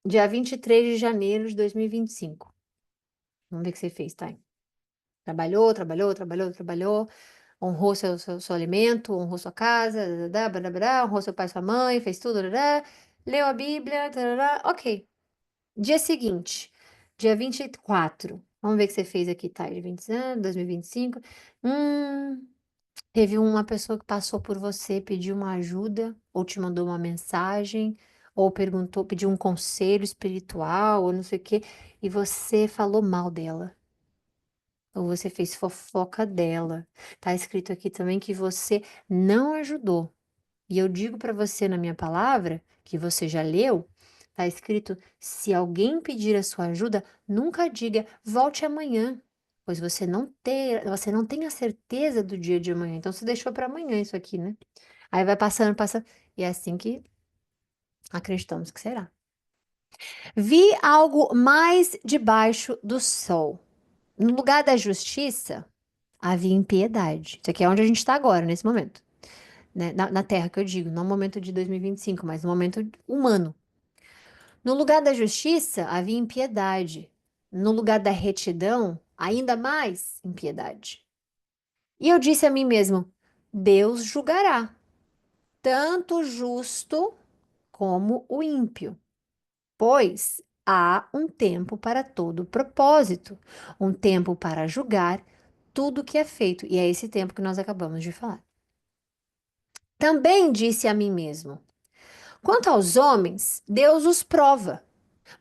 dia 23 de janeiro de 2025. Vamos ver o que você fez, tá? Trabalhou, trabalhou, trabalhou, trabalhou, honrou seu alimento, honrou sua casa, dadá, badabadá, honrou seu pai e sua mãe, fez tudo, dadá, leu a Bíblia, tarará, ok. Dia seguinte, dia 24. Vamos ver o que você fez aqui, tá? Dia 20 anos, 2025. Teve uma pessoa que passou por você, pediu uma ajuda, ou te mandou uma mensagem, ou perguntou, pediu um conselho espiritual, ou não sei o quê, e você falou mal dela, ou você fez fofoca dela. Tá escrito aqui também que você não ajudou. E eu digo para você na minha palavra, que você já leu, está escrito: se alguém pedir a sua ajuda, nunca diga volte amanhã, pois você não tem a certeza do dia de amanhã. Então você deixou para amanhã isso aqui, né? Aí vai passando, passando, e é assim que acreditamos que será. Vi algo mais debaixo do sol. No lugar da justiça, havia impiedade. Isso aqui é onde a gente está agora, nesse momento. Né? Na Terra que eu digo, não no momento de 2025, mas no momento humano. No lugar da justiça havia impiedade. No lugar da retidão, ainda mais impiedade. E eu disse a mim mesmo: Deus julgará tanto o justo como o ímpio, pois há um tempo para todo propósito, um tempo para julgar tudo que é feito. E é esse tempo que nós acabamos de falar. Também disse a mim mesmo: quanto aos homens, Deus os prova,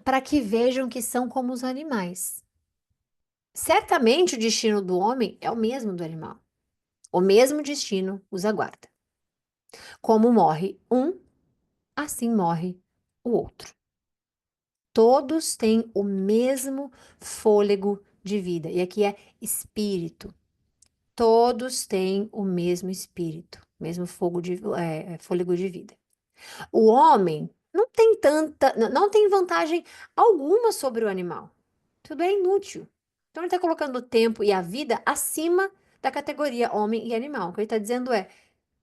para que vejam que são como os animais. Certamente o destino do homem é o mesmo do animal. O mesmo destino os aguarda. Como morre um, assim morre o outro. Todos têm o mesmo fôlego de vida. E aqui é espírito. Todos têm o mesmo espírito, mesmo fôlego de vida. O homem não tem não tem vantagem alguma sobre o animal. Tudo é inútil. Então ele está colocando o tempo e a vida acima da categoria homem e animal. O que ele está dizendo é,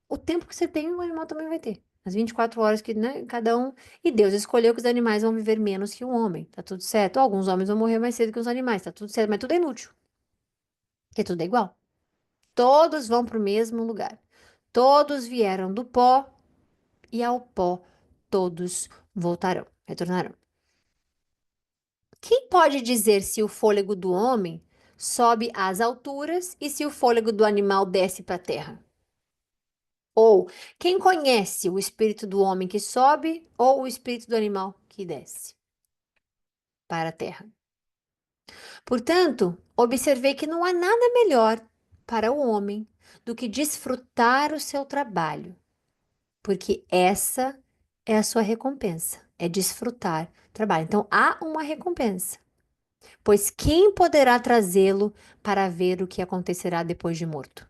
o tempo que você tem, o animal também vai ter. As 24 horas que, né, cada um. E Deus escolheu que os animais vão viver menos que o homem. Tá tudo certo. Alguns homens vão morrer mais cedo que os animais. Tá tudo certo, mas tudo é inútil. Porque tudo é igual. Todos vão para o mesmo lugar. Todos vieram do pó e ao pó todos voltarão, retornarão. Quem pode dizer se o fôlego do homem sobe às alturas e se o fôlego do animal desce para a terra? Ou quem conhece o espírito do homem que sobe ou o espírito do animal que desce para a terra? Portanto, observei que não há nada melhor para o homem do que desfrutar o seu trabalho, porque essa é a sua recompensa, é desfrutar o trabalho. Então, há uma recompensa, pois quem poderá trazê-lo para ver o que acontecerá depois de morto?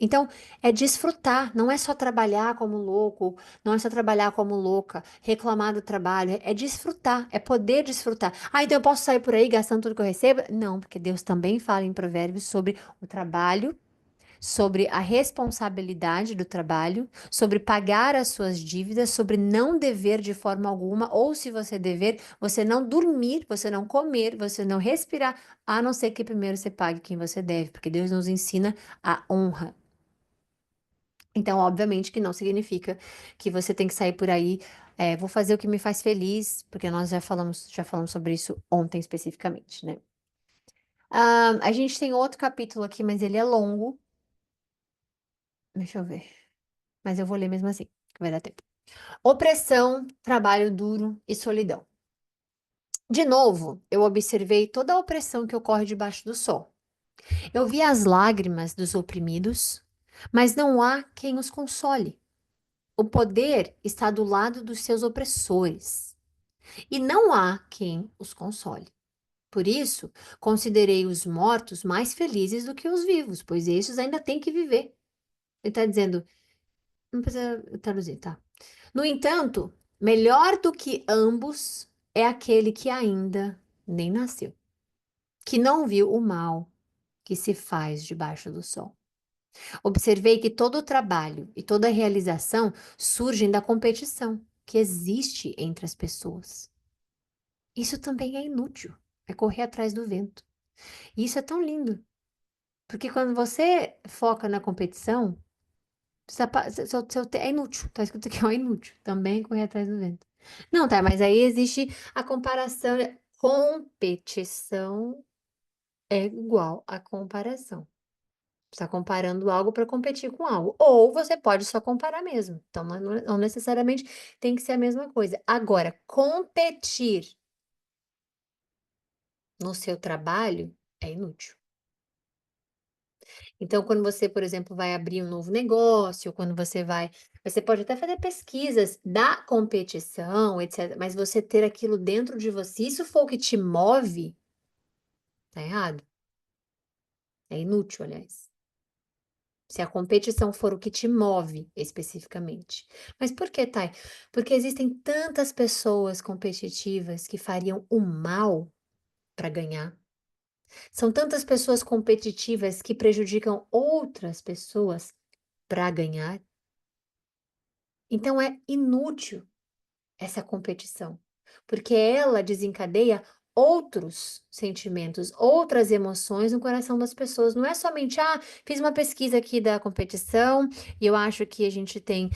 Então, é desfrutar, não é só trabalhar como louco, não é só trabalhar como louca, reclamar do trabalho, é desfrutar, é poder desfrutar. Ah, então eu posso sair por aí gastando tudo que eu recebo? Não, porque Deus também fala em Provérbios sobre o trabalho, sobre a responsabilidade do trabalho, sobre pagar as suas dívidas, sobre não dever de forma alguma, ou se você dever, você não dormir, você não comer, você não respirar, a não ser que primeiro você pague quem você deve, porque Deus nos ensina a honra. Então, obviamente que não significa que você tem que sair por aí, vou fazer o que me faz feliz, porque nós já falamos sobre isso ontem especificamente, né? A gente tem outro capítulo aqui, mas ele é longo. Deixa eu ver. Mas eu vou ler mesmo assim, que vai dar tempo. Opressão, trabalho duro e solidão. De novo, eu observei toda a opressão que ocorre debaixo do sol. Eu vi as lágrimas dos oprimidos, mas não há quem os console. O poder está do lado dos seus opressores, e não há quem os console. Por isso, considerei os mortos mais felizes do que os vivos, pois estes ainda têm que viver. Ele está dizendo, não precisa traduzir, tá? No entanto, melhor do que ambos é aquele que ainda nem nasceu, que não viu o mal que se faz debaixo do sol. Observei que todo o trabalho e toda a realização surgem da competição que existe entre as pessoas. Isso também é inútil, é correr atrás do vento. E isso é tão lindo, porque quando você foca na competição, é inútil, tá escrito aqui, ó, é inútil, também correr atrás do vento. Não, tá, mas aí existe a comparação, competição é igual a comparação. Você está comparando algo para competir com algo. Ou você pode só comparar mesmo. Então, não necessariamente tem que ser a mesma coisa. Agora, competir no seu trabalho é inútil. Então, quando você, por exemplo, vai abrir um novo negócio, quando você pode até fazer pesquisas da competição, etc. Mas você ter aquilo dentro de você, isso for o que te move, tá errado. É inútil, aliás. Se a competição for o que te move especificamente. Mas por que, Thay? Porque existem tantas pessoas competitivas que fariam o mal para ganhar. São tantas pessoas competitivas que prejudicam outras pessoas para ganhar. Então é inútil essa competição, porque ela desencadeia outros sentimentos, outras emoções no coração das pessoas. Não é somente, fiz uma pesquisa aqui da competição e eu acho que a gente tem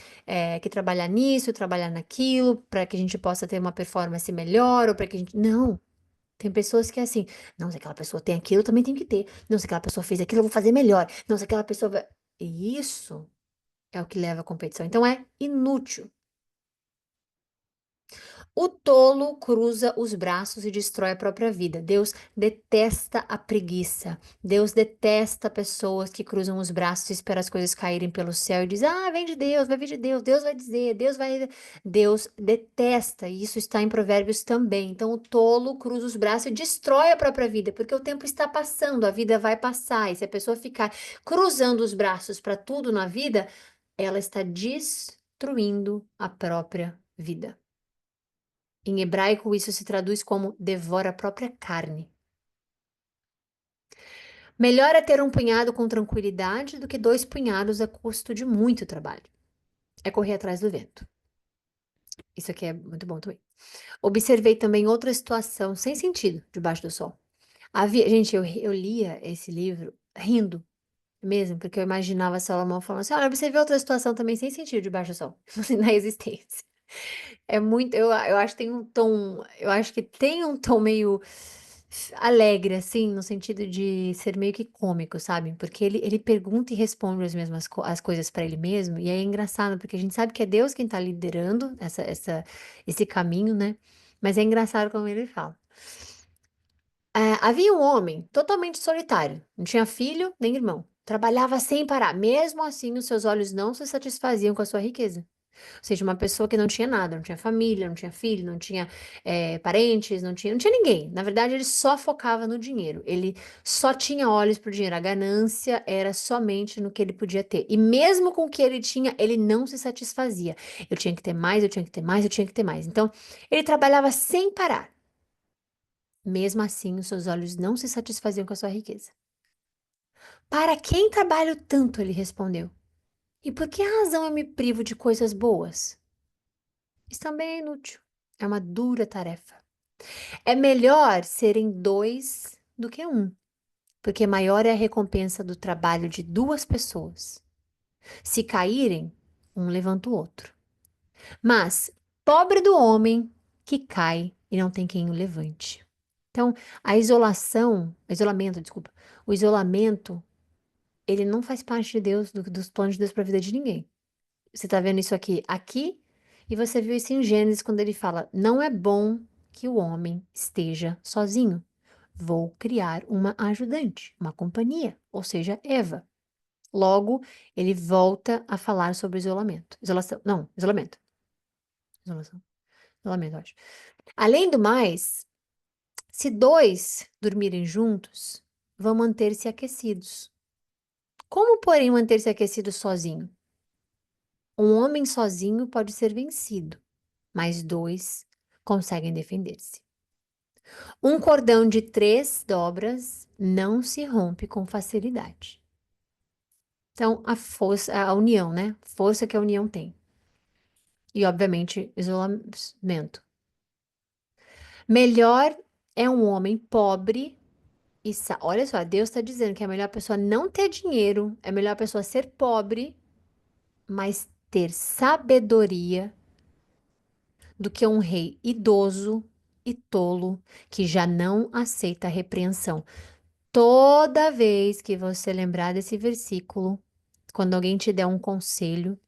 que trabalhar nisso, trabalhar naquilo, para que a gente possa ter uma performance melhor, ou para que a gente. Não. Tem pessoas que é assim, não, se aquela pessoa tem aquilo, eu também tenho que ter. Não, se aquela pessoa fez aquilo, eu vou fazer melhor. Não, se aquela pessoa. Isso é o que leva à competição. Então é inútil. O tolo cruza os braços e destrói a própria vida. Deus detesta a preguiça. Deus detesta pessoas que cruzam os braços e esperam as coisas caírem pelo céu e diz: "Ah, vem de Deus, vai vir de Deus, Deus vai dizer, Deus vai". Deus detesta, e isso está em Provérbios também. Então o tolo cruza os braços e destrói a própria vida, porque o tempo está passando, a vida vai passar. E se a pessoa ficar cruzando os braços para tudo na vida, ela está destruindo a própria vida. Em hebraico, isso se traduz como devora a própria carne. Melhor é ter um punhado com tranquilidade do que dois punhados a custo de muito trabalho. É correr atrás do vento. Isso aqui é muito bom também. Observei também outra situação sem sentido debaixo do sol. Gente, eu lia esse livro rindo mesmo, porque eu imaginava Salomão falando assim: olha, observei outra situação também sem sentido debaixo do sol, na existência. É muito, eu acho que tem um tom, eu acho que tem um tom meio alegre, assim, no sentido de ser meio que cômico, sabe? Porque ele pergunta e responde as mesmas as coisas para ele mesmo, e aí é engraçado, porque a gente sabe que é Deus quem tá liderando esse caminho, né? Mas é engraçado como ele fala. Havia um homem totalmente solitário, não tinha filho nem irmão. Trabalhava sem parar. Mesmo assim, os seus olhos não se satisfaziam com a sua riqueza. Ou seja, uma pessoa que não tinha nada, não tinha família, não tinha filho, não tinha parentes, não tinha ninguém. Na verdade, ele só focava no dinheiro. Ele só tinha olhos para o dinheiro. A ganância era somente no que ele podia ter. E mesmo com o que ele tinha, ele não se satisfazia. Eu tinha que ter mais, eu tinha que ter mais, eu tinha que ter mais. Então, ele trabalhava sem parar. Mesmo assim, os seus olhos não se satisfaziam com a sua riqueza. Para quem trabalho tanto? Ele respondeu. E por que razão eu me privo de coisas boas? Isso também é inútil. É uma dura tarefa. É melhor serem dois do que um, porque maior é a recompensa do trabalho de duas pessoas. Se caírem, um levanta o outro. Mas pobre do homem que cai e não tem quem o levante. Então, desculpa, o isolamento, ele não faz parte de Deus, dos planos de Deus para a vida de ninguém. Você está vendo isso aqui, e você viu isso em Gênesis quando ele fala: não é bom que o homem esteja sozinho. Vou criar uma ajudante, uma companhia, ou seja, Eva. Logo, ele volta a falar sobre isolamento. Isolação, não, isolamento. Isolação, isolamento, eu acho. Além do mais, se dois dormirem juntos, vão manter-se aquecidos. Como, porém, manter-se aquecido sozinho? Um homem sozinho pode ser vencido, mas dois conseguem defender-se. Um cordão de 3 dobras não se rompe com facilidade. Então, a força, a união, né? Força que a união tem. E, obviamente, isolamento. Melhor é um homem pobre e olha só, Deus está dizendo que é melhor a pessoa não ter dinheiro, é melhor a pessoa ser pobre, mas ter sabedoria do que um rei idoso e tolo que já não aceita a repreensão. Toda vez que você lembrar desse versículo, quando alguém te der um conselho,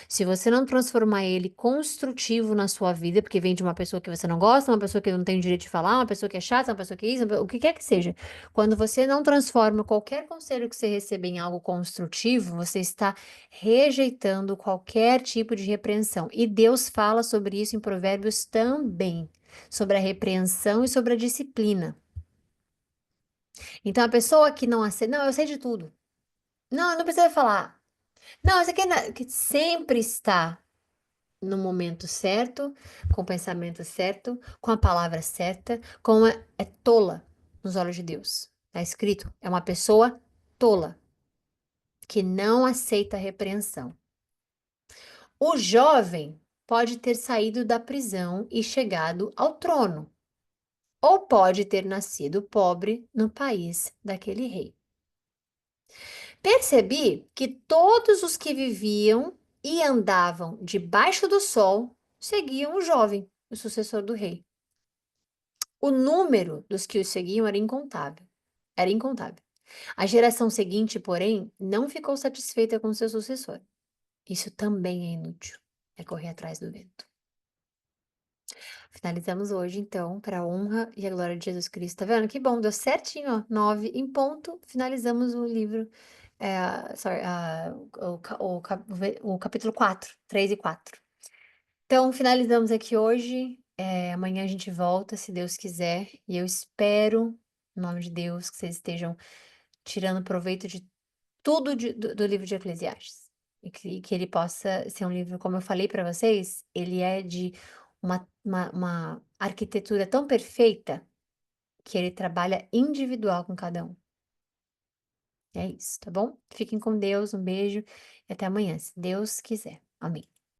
se você não transformar ele construtivo na sua vida, porque vem de uma pessoa que você não gosta, uma pessoa que não tem o direito de falar, uma pessoa que é chata, uma pessoa que é isso, o que quer que seja. Quando você não transforma qualquer conselho que você receber em algo construtivo, você está rejeitando qualquer tipo de repreensão. E Deus fala sobre isso em Provérbios também, sobre a repreensão e sobre a disciplina. Então, a pessoa que não aceita, não, eu sei de tudo. Não, não precisa falar. Não, isso aqui que sempre está no momento certo, com o pensamento certo, com a palavra certa, é tola nos olhos de Deus. Está escrito, é uma pessoa tola, que não aceita a repreensão. O jovem pode ter saído da prisão e chegado ao trono, ou pode ter nascido pobre no país daquele rei. Percebi que todos os que viviam e andavam debaixo do sol seguiam o jovem, o sucessor do rei. O número dos que o seguiam era incontável. Era incontável. A geração seguinte, porém, não ficou satisfeita com seu sucessor. Isso também é inútil, é correr atrás do vento. Finalizamos hoje, então, para a honra e a glória de Jesus Cristo. Tá vendo? Que bom, deu certinho, ó, 9 em ponto, finalizamos o livro, sorry, o capítulo 4, 3 e 4. Então, finalizamos aqui hoje, amanhã a gente volta, se Deus quiser, e eu espero, em nome de Deus, que vocês estejam tirando proveito de tudo do livro de Eclesiastes. E que ele possa ser um livro, como eu falei para vocês, ele é de uma arquitetura tão perfeita, que ele trabalha individual com cada um. É isso, tá bom? Fiquem com Deus, um beijo e até amanhã, se Deus quiser. Amém.